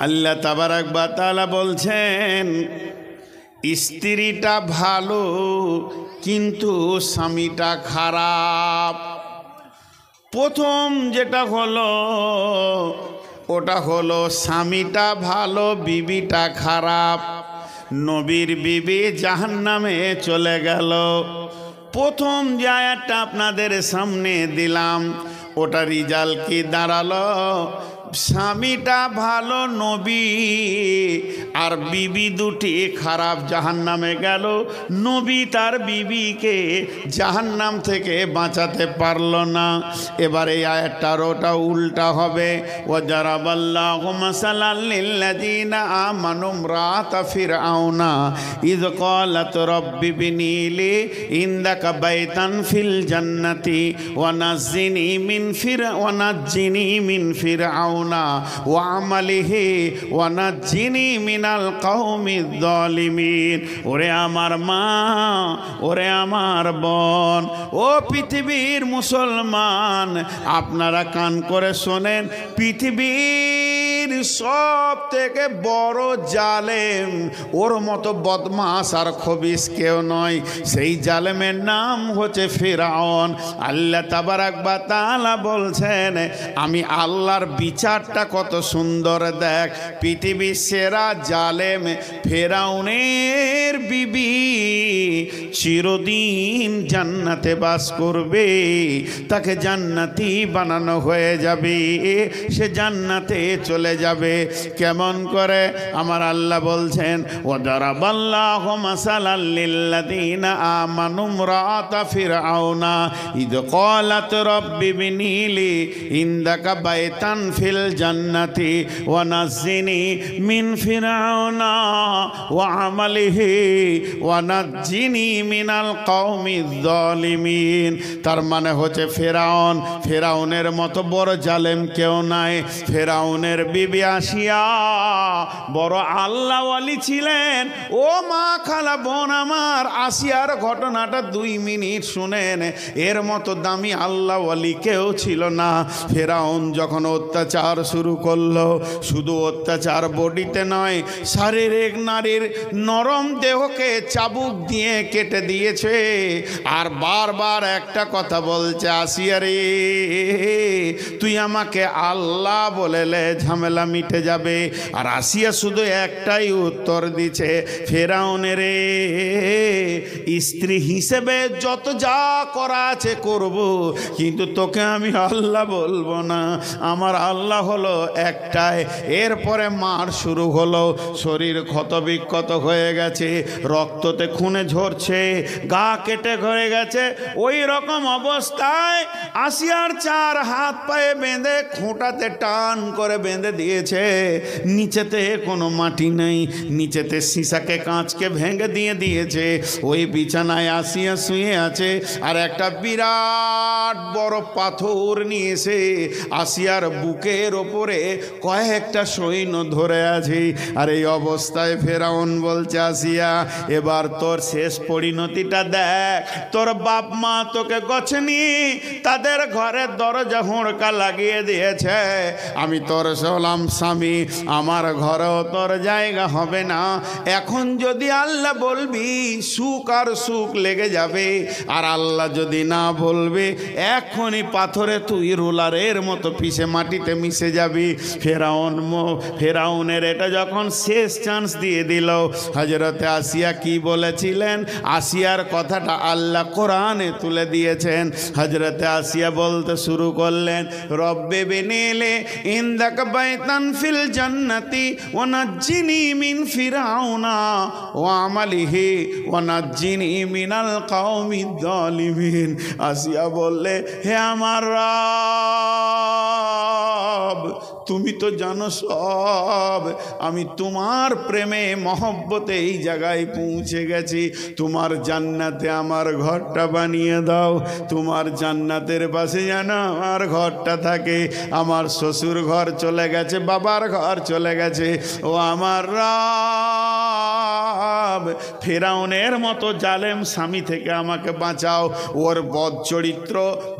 আল্লাহ তাবারাক ওয়া তাআলা বলছেন স্ত্রীটা ভালো কিন্তু স্বামীটা খারাপ। প্রথম যেটা হলো ওটা হলো স্বামীটা ভালো বিবিটা খারাপ। নবীর বিবি জাহান্নামে চলে গেল। প্রথম যে আয়াতটা আপনাদের সামনে দিলাম ওটা রিজাল্ট কি দাঁড়ালো? স্বামীটা ভালো নবী আর বিবি দুটি খারাপ, জাহান্নামে গেল। নবী তার বিবিকে জাহান্নাম থেকে বাঁচাতে পারল না। এবার এই আয়াতটার ওটা উল্টা হবে, ওয়াজারাবাল্লাহু মাসালাল লিল্লাযীনা আমানু ইমরাতা ফিরআউনা ইয ক্বালাত রাব্বি বিনি লি ইনদাকা বাইতান ফিল জান্নাতি ওয়া নাজ্জিনি মিন ফিরআউনা ওয়া আমালিহি ওয়া নাজ্জিনি মিনাল কওমিয যালিমিন। ওরে আমার মা, ওরে আমার বোন, ও পৃথিবীর মুসলমান, আপনারা কান করে শোনেন, পৃথিবীর সব থেকে বড় জালেম, ওর মতো বদমাস আর খবিস কেউ নয়। সেই জালেমের নাম হচ্ছে ফিরআউন। আল্লাহ তাবারাক ওয়া তাআলা বলছেন আমি আল্লাহর বিচারটা কত সুন্দর দেখ। পৃথিবীর সেরা জালেম ফিরআউনের বিবি চিরদিন জান্নাতে বাস করবে, তাকে জান্নাতি বানানো হয়ে যাবে, সে জান্নাতে চলে যাবে। কেমন করে? আমার আল্লাহ বলছেন ওয়াদারাবাল্লাহু মাসালাল লিল্লাযীনা আমানু ইমরাতা ফিরআউনা ইয ক্বালাত রাব্বি বিনি লি ইনদাকা বাইতান ফিল জান্নাতি ওয়া নাজ্জিনি মিন ফিরআউনা ওয়া আমালিহি ওয়া নাজ্জিনি মিনাল কওমিয যালিমিন। তার মানে হচ্ছে ফিরআউনের মতো বড় জালেম কেউ নাই। ফিরআউনের বিবি আসিয়া বড় আল্লাহওয়ালি ছিলেন। ও মা, খালা, বোন আমার, আসিয়ার ঘটনাটা 2 মিনিট শুনেন। এর মতো দামি আল্লাহওয়ালি কেউ ছিল না। ফিরআউন যখন অত্যাচার শুরু করলো, শুধু অত্যাচার বডিতে নয়, শারীরিক নারীর নরম দেহকে চাবুক দিয়ে কেটে দিয়েছে। আর বারবার একটা কথা বলছে, আসিয়া রে, তুই আমাকে আল্লাহ বলেলে ঝামেলা মিটে যাবে। আর আসিয়া শুধু একটাই উত্তর দিছে, ফিরআউনের স্ত্রী হিসেবে যত যা করা আছে করব, কিন্তু তোকে আমি আল্লাহ বলবো না। আমার আল্লাহ হলো একটাই। এরপরে মার শুরু হলো। শরীর ক্ষতবিক্ষত হয়ে গেছে, রক্ততে খুনে ঝরছে, গা কেটে ঘরে গেছে। ওই রকম অবস্থায় আসিয়ার 4 হাত পায়ে বেঁধে খুঁটাতে টান করে বেঁধে দিয়েছে। নিচেতে কোনো মাটি নেই, নিচেতে সীসাকে কাঁচকে ভেঙে দিয়েছে। ওই বিছানায় আসিয়া শুয়ে আছে। আর একটা বিরাট বড় পাথর নিয়েছে আসিয়ার বুকের ওপরে কয়েকটা সৈন্য ধরে আছে। আর এই অবস্থায় ফিরআউন বলছে, আসিয়া, এবার তোর শেষ পরিণতিটা দেখ। তোর বাপ মা তোকে গছেনি, তাদের ঘরের দরজা হুড়কা লাগিয়ে দিয়েছে। আমি তোর হলাম স্বামী, আমার ঘরেও তোর জায়গা হবে না। এখন যদি আল্লাহ বলবি, সুখ আর সুখ লেগে যাবে। আর আল্লাহ যদি না বলবে, এখনই পাথরে তুই রোলারের মতো পিষে মাটিতে মিশে যাবি। ফিরআউনের এটা যখন শেষ চান্স দিয়ে দিল, হযরতে আসিয়া কি বলেছিলেন? আসিয়ার কথাটা আল্লাহ কোরআনে তুলে দিয়েছেন। হযরতে আসিয়া বলতে শুরু করলেন, রব্বে বিনিলি ইনদাকা বাইতান ফিল জান্নাতি ওয়া নাজ্জিনি মিন ফিরআউনা ওয়া আমালিহি ওয়া নাজ্জিনি মিনাল কওমিয যালিমিন। আসিয়া বললে, হে আমার রব, তুমি তো জানো সব। আমি তোমার প্রেমে মহব্বতে এই জায়গায় পৌঁছে গেছি। তোমার জান্নাতে আমার ঘরটা বানিয়ে দাও। তোমার জান্নাতের পাশে যেন আমার ঘরটা থাকে। আমার শ্বশুর ঘর চলে গেছে, বাবার ঘর চলে গেছে। ও আমার রব, রব ফেরাউনের মতো জালেম স্বামী থেকে আমাকে বাঁচাও, ওর বদ চরিত্র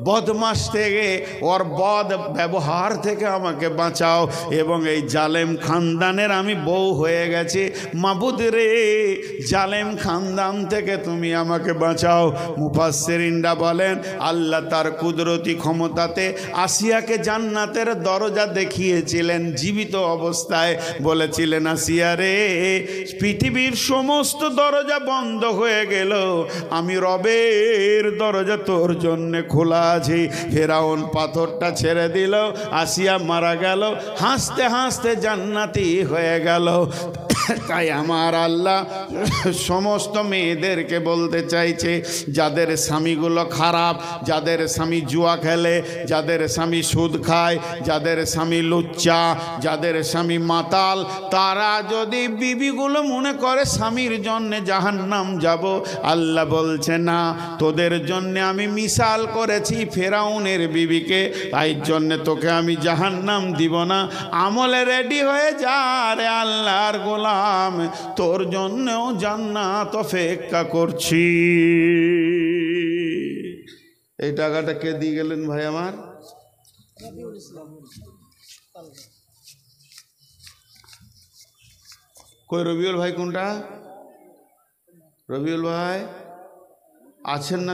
বদমাশ থেকে, ওর বদ ব্যবহার থেকে আমাকে বাঁচাও, এবং এই জালেম খানদানের আমি বউ হয়ে গেছি, মাবুদ রে জালেম খানদান থেকে তুমি আমাকে বাঁচাও। মুফাসসিরিনরা বলেন আল্লাহ তার কুদরতি ক্ষমতাতে আসিয়াকে জান্নাতের দরজা দেখিয়েছিলেন জীবিত অবস্থায়, বলেছিলেন আসিয়া রে পৃথিবীর সমস্ত দরজা বন্ধ হয়ে গেল, আমি রবের দরজা তোর জন্যে খোলা আছে। ফেরাউন পাথরটা ছেড়ে দিল, আসিয়া মারা গেল, হাসতে হাসতে জান্নাতি হয়ে গেল। তাই আমার আল্লাহ সমস্ত মেয়েদেরকে বলতে চাইছে, যাদের স্বামীগুলো খারাপ, যাদের স্বামী জুয়া খেলে, যাদের স্বামী সুদ খায়, যাদের স্বামী লুচ্চা, যাদের স্বামী মাতাল, তারা যদি বিবিগুলো মনে করে স্বামীর জন্যে জাহান্নাম যাব, আল্লাহ বলছে না, তোদের জন্যে আমি মিসাল করেছি ফেরাউনের বিবিকে, তাই জন্যে তোকে আমি জাহান্নাম দিব না। আমলে রেডি হয়ে যা রে আল্লাহর গোলাম, তোর জন্যও জান্নাত অপেক্ষা করছি। এই টাকাটা কে দিয়ে গেলেন ভাই আমার? কই রবিউল ভাই? কোনটা রবিউল ভাই? আছেন না?